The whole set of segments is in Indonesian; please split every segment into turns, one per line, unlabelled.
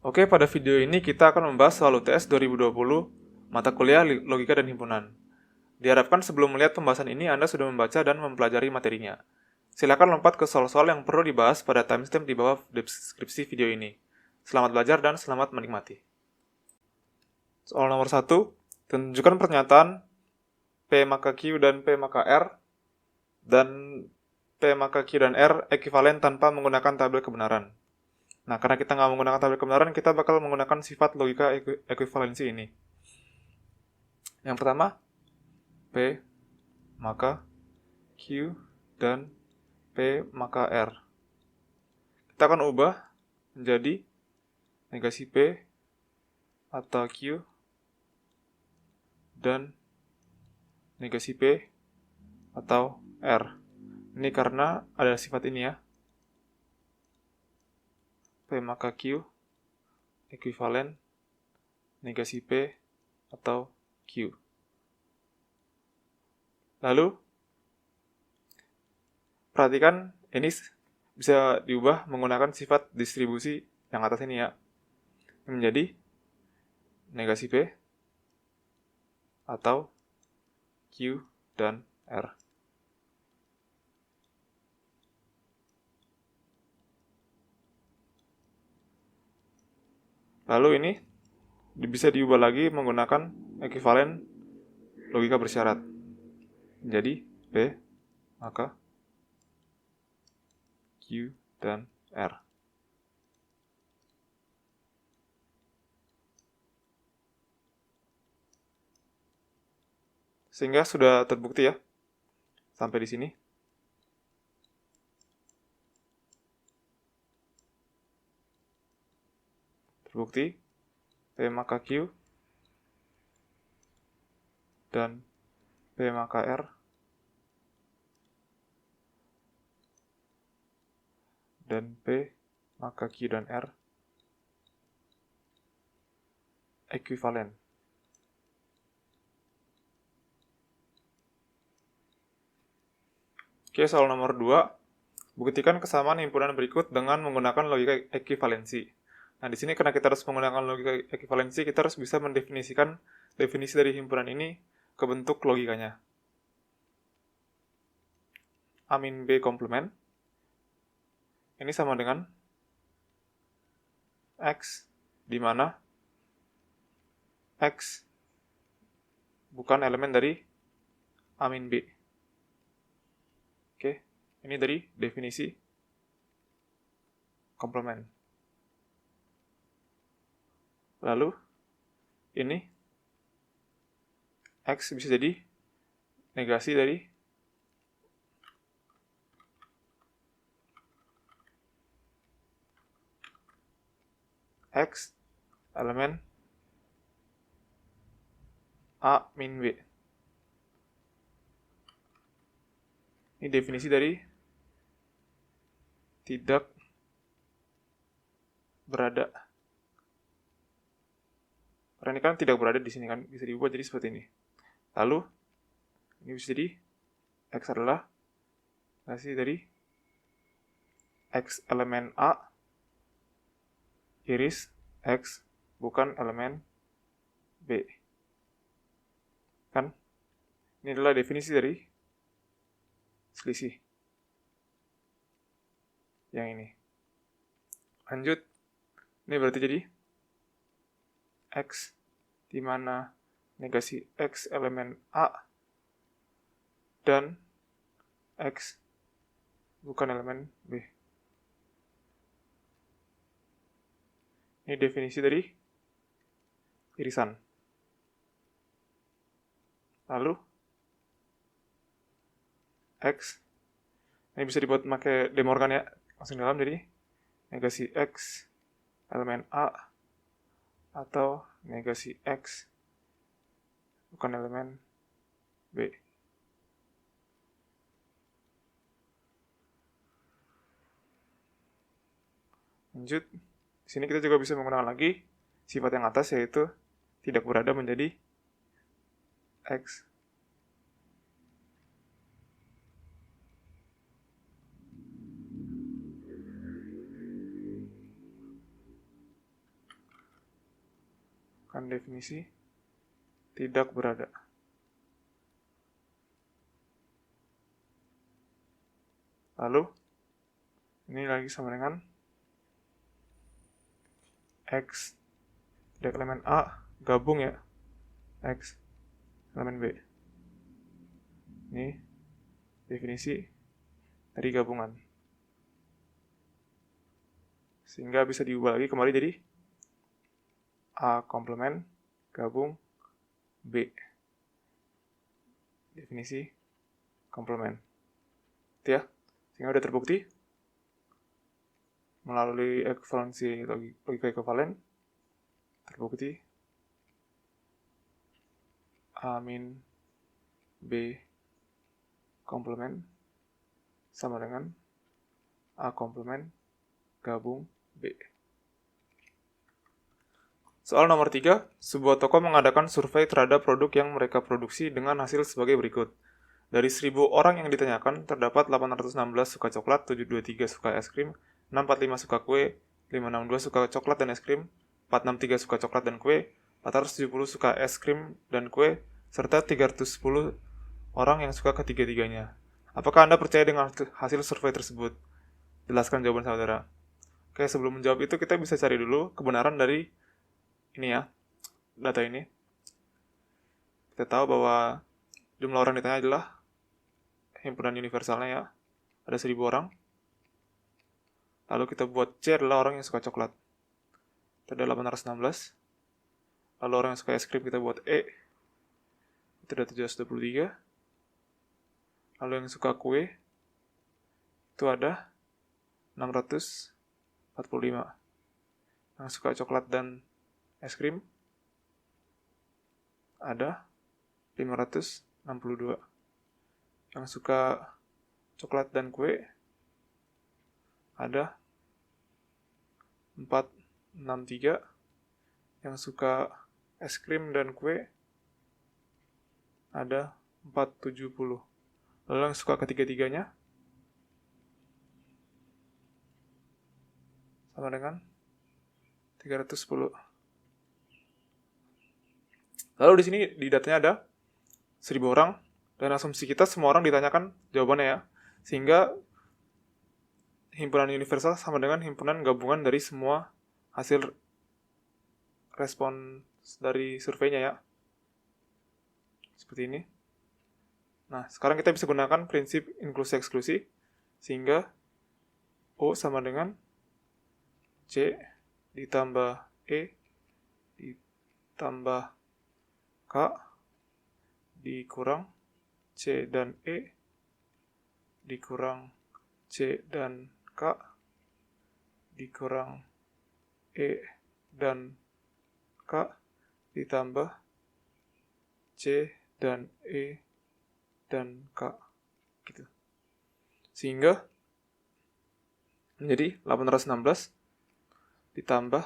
Oke, pada video ini kita akan membahas soal UTS 2020, mata kuliah Logika dan Himpunan. Diharapkan sebelum melihat pembahasan ini Anda sudah membaca dan mempelajari materinya. Silakan lompat ke soal-soal yang perlu dibahas pada timestamp di bawah deskripsi video ini. Selamat belajar dan selamat menikmati. Soal nomor 1, tunjukkan pernyataan P maka Q dan P maka R dan P maka Q dan R ekuivalen tanpa menggunakan tabel kebenaran. Nah, karena kita nggak menggunakan tabel kebenaran, kita bakal menggunakan sifat logika ekuivalensi ini. Yang pertama, P maka Q dan P maka R. Kita akan ubah menjadi negasi P atau Q dan negasi P atau R. Ini karena ada sifat ini ya. P maka Q ekuivalen negasi P atau Q. Lalu, perhatikan ini bisa diubah menggunakan sifat distribusi yang atas ini ya. Menjadi negasi P atau Q dan R. Lalu ini bisa diubah lagi menggunakan ekuivalen logika bersyarat. Jadi P maka Q dan R. Sehingga sudah terbukti ya sampai di sini. Terbukti P maka Q dan P maka R dan P maka Q dan R ekuivalen. Oke, soal nomor 2. Buktikan kesamaan himpunan berikut dengan menggunakan logika ekuivalensi. Nah, di sini karena kita harus menggunakan logika ekuivalensi, kita harus bisa mendefinisikan definisi dari himpunan ini ke bentuk logikanya. A min B komplement. Ini sama dengan X, di mana X bukan elemen dari A min B. Oke, ini dari definisi komplement. Lalu, ini X bisa jadi negasi dari X elemen A min B. Ini definisi dari tidak berada. Karena ini kan tidak berada di sini kan, bisa diubah jadi seperti ini. Lalu, ini bisa jadi X adalah negasi dari X elemen A iris X bukan elemen B. Kan? Ini adalah definisi dari selisih. Yang ini. Lanjut. Ini berarti jadi X di mana negasi X elemen A dan X bukan elemen B. Ini definisi dari irisan. Lalu X ini bisa dibuat pakai De Morgan ya, langsung dalam, jadi negasi X elemen A atau negasi X bukan elemen B. Lanjut, di sini kita juga bisa menggunakan lagi sifat yang atas, yaitu tidak berada menjadi X. Kan definisi tidak berada. Lalu, ini lagi sama dengan X dari elemen A gabung ya, X elemen B. Ini definisi dari gabungan. Sehingga bisa diubah lagi kembali jadi A komplement gabung B. Definisi komplement. Itu ya. Sehingga udah terbukti melalui ekuivalensi logika ekuivalen terbukti A min B komplement sama dengan A komplement gabung B. Soal nomor 3, sebuah toko mengadakan survei terhadap produk yang mereka produksi dengan hasil sebagai berikut. Dari 1.000 orang yang ditanyakan, terdapat 816 suka coklat, 723 suka es krim, 645 suka kue, 562 suka coklat dan es krim, 463 suka coklat dan kue, 470 suka es krim dan kue, serta 310 orang yang suka ketiga-tiganya. Apakah Anda percaya dengan hasil survei tersebut? Jelaskan jawaban saudara. Oke, sebelum menjawab itu kita bisa cari dulu kebenaran dari ini ya, data ini. Kita tahu bahwa jumlah orang ditanya adalah himpunan universalnya ya, ada 1.000 orang. Lalu kita buat C adalah orang yang suka coklat. Itu ada 816. Lalu orang yang suka es krim kita buat E. Itu ada 723. Lalu yang suka kue itu ada 645. Yang suka coklat dan es krim ada 562. Yang suka coklat dan kue ada 463. Yang suka es krim dan kue ada 470. Lalu yang suka ketiga-tiganya sama dengan 310. Lalu di sini di datanya ada 1.000 orang dan asumsi kita semua orang ditanyakan jawabannya ya. Sehingga himpunan universal sama dengan himpunan gabungan dari semua hasil respon dari surveinya ya. Seperti ini. Nah, sekarang kita bisa gunakan prinsip inklusi-eksklusi sehingga O sama dengan C ditambah E ditambah K dikurang C dan E dikurang C dan K dikurang E dan K ditambah C dan E dan K gitu. Sehingga menjadi 816 ditambah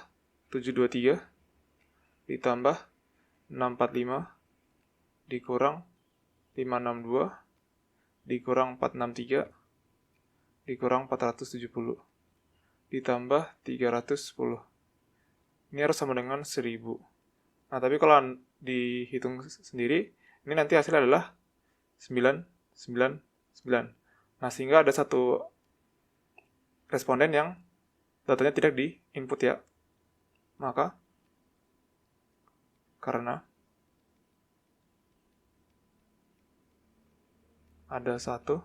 723 ditambah 645 dikurang 562 dikurang 463 dikurang 470 ditambah 310. Ini harus sama dengan 1.000. Nah, tapi kalau dihitung sendiri, ini nanti hasilnya adalah 999. Nah, sehingga ada satu responden yang datanya tidak di input ya. Maka karena ada satu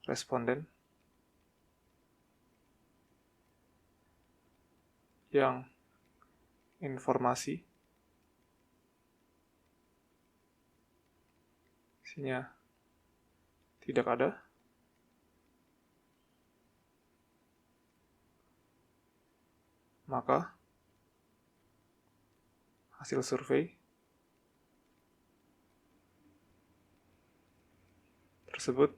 responden yang informasi isinya tidak ada, maka hasil survei tersebut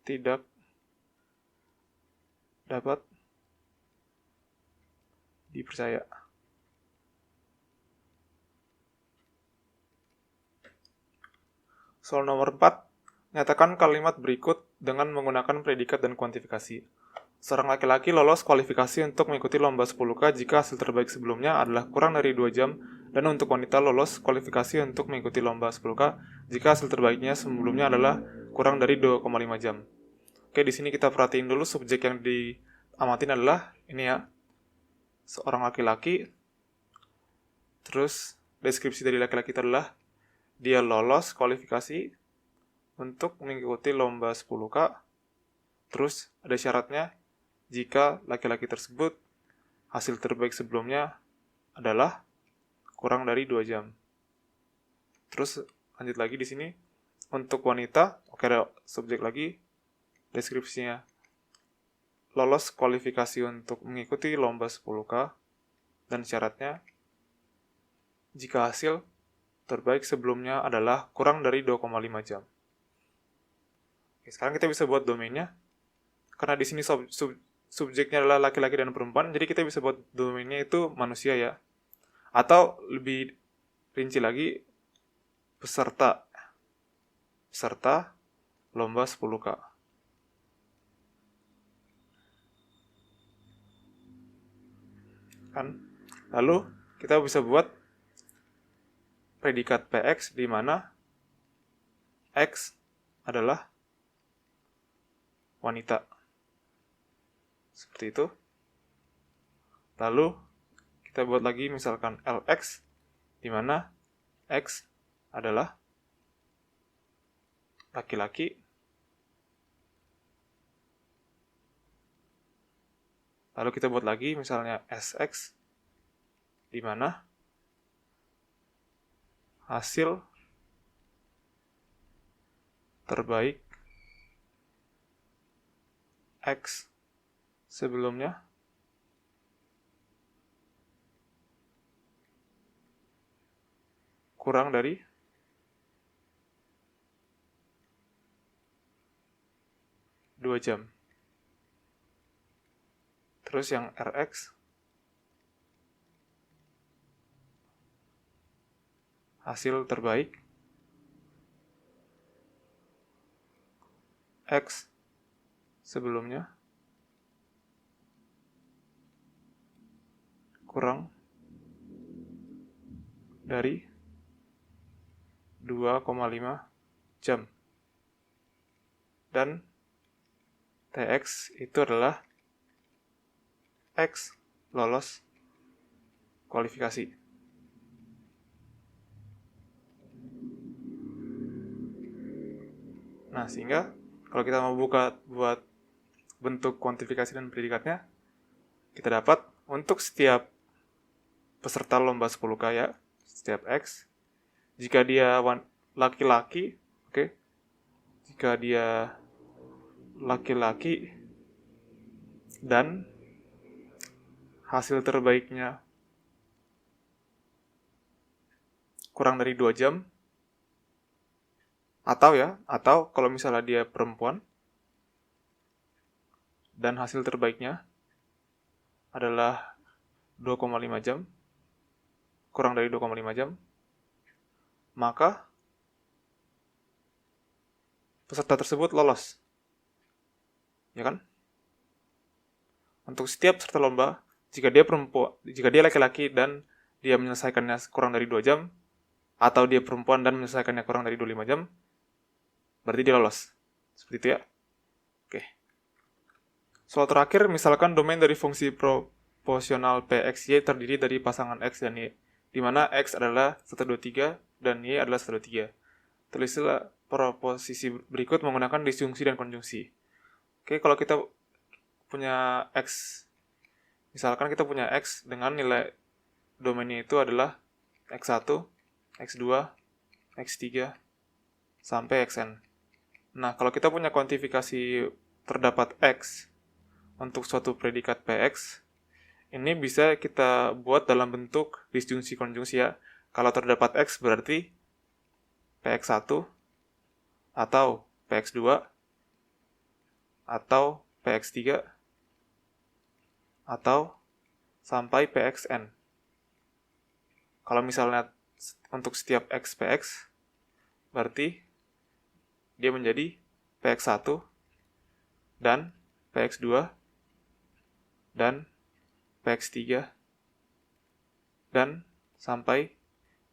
tidak dapat dipercaya. Soal nomor 4, nyatakan kalimat berikut dengan menggunakan predikat dan kuantifikasi. Seorang laki-laki lolos kualifikasi untuk mengikuti lomba 10K jika hasil terbaik sebelumnya adalah kurang dari 2 jam, dan untuk wanita lolos kualifikasi untuk mengikuti lomba 10K jika hasil terbaiknya sebelumnya adalah kurang dari 2,5 jam. Oke, di sini kita perhatiin dulu subjek yang diamatin adalah ini ya, seorang laki-laki. Terus deskripsi dari laki-laki itu adalah dia lolos kualifikasi untuk mengikuti lomba 10K. Terus ada syaratnya, jika laki-laki tersebut hasil terbaik sebelumnya adalah kurang dari 2 jam. Terus lanjut lagi di sini untuk wanita, oke, ada subjek lagi, deskripsinya lolos kualifikasi untuk mengikuti lomba 10K dan syaratnya jika hasil terbaik sebelumnya adalah kurang dari 2,5 jam. Oke, sekarang kita bisa buat domainnya. Karena di sini subjeknya adalah laki-laki dan perempuan, jadi kita bisa buat domainnya itu manusia ya. Atau lebih rinci lagi, peserta lomba 10K. Kan? Lalu kita bisa buat predikat PX di mana X adalah wanita. Seperti itu. Lalu kita buat lagi misalkan LX di mana X adalah laki-laki. Lalu kita buat lagi misalnya SX di mana hasil terbaik X sebelumnya kurang dari 2 jam. Terus yang RX hasil terbaik X sebelumnya kurang dari 2,5 jam. Dan TX itu adalah X lolos kualifikasi. Nah, sehingga kalau kita mau buat bentuk kuantifikasi dan predikatnya, kita dapat untuk setiap peserta lomba 10K ya, setiap X, jika dia laki-laki, oke, jika dia laki-laki dan hasil terbaiknya kurang dari 2 jam, atau kalau misalnya dia perempuan dan hasil terbaiknya adalah 2,5 jam, kurang dari 2,5 jam, maka peserta tersebut lolos. Ya kan? Untuk setiap peserta lomba, jika dia laki-laki dan dia menyelesaikannya kurang dari 2 jam, atau dia perempuan dan menyelesaikannya kurang dari 25 jam, berarti dia lolos. Seperti itu ya. Oke. Soal terakhir, misalkan domain dari fungsi proporsional PXY terdiri dari pasangan X dan Y, di mana X adalah 123 dan Y adalah 123. Tulislah proposisi berikut menggunakan disjungsi dan konjungsi. Oke, kalau kita punya X, misalkan kita punya X dengan nilai domainnya itu adalah X1, X2, X3, sampai Xn. Nah, kalau kita punya kuantifikasi terdapat X untuk suatu predikat PX, ini bisa kita buat dalam bentuk disjungsi konjungsi ya. Kalau terdapat X berarti PX1 atau PX2 atau PX3 atau sampai PXN. Kalau misalnya untuk setiap X PX berarti dia menjadi PX1 dan PX2 dan Px3, dan sampai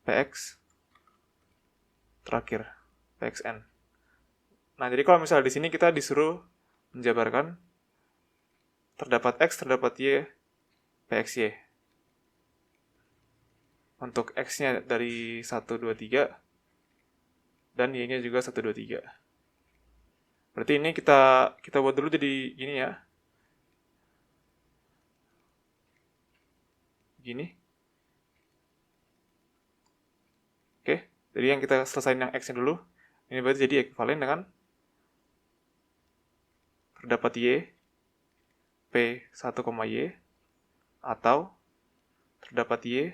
Px terakhir, Pxn. Nah, jadi kalau misalnya di sini kita disuruh menjabarkan terdapat X, terdapat Y, Pxy. Untuk X-nya dari 1, 2, 3, dan Y-nya juga 1, 2, 3. Berarti ini kita buat dulu jadi gini ya. Gini. Oke, jadi yang kita selesain yang X-nya dulu. Ini berarti jadi ekuivalen dengan terdapat Y, P1, Y, atau terdapat Y,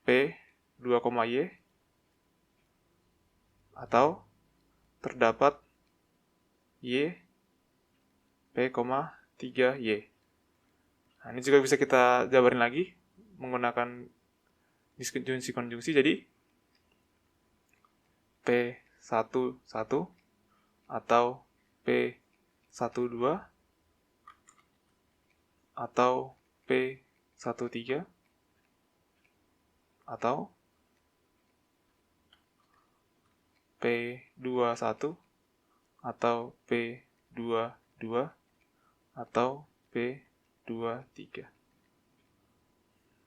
P2, Y, atau terdapat Y, P3Y. Nah, ini juga bisa kita jabarin lagi menggunakan disjunksi-konjungsi. Jadi P11 atau P12 atau P13 atau P21 atau P22 atau P23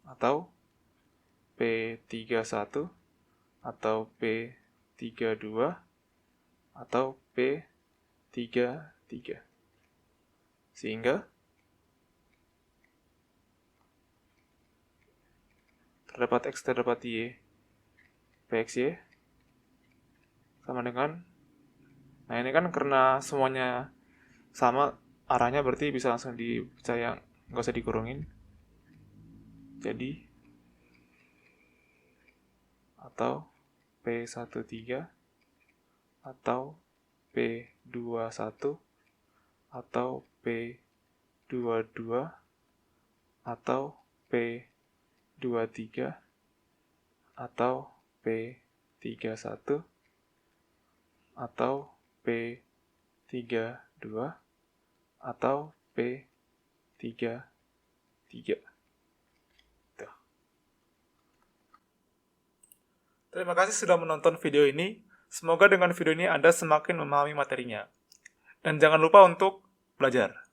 atau P31 atau P32 atau P33. Sehingga terdapat X, terdapat Y, Pxy sama dengan, nah ini kan karena semuanya sama arahnya, berarti bisa langsung dipercaya, nggak usah dikurungin. Jadi atau P13 atau P21 atau P22 atau P23 atau P31 atau P32 atau P33. Tuh. Terima kasih sudah menonton video ini. Semoga dengan video ini Anda semakin memahami materinya. Dan jangan lupa untuk belajar.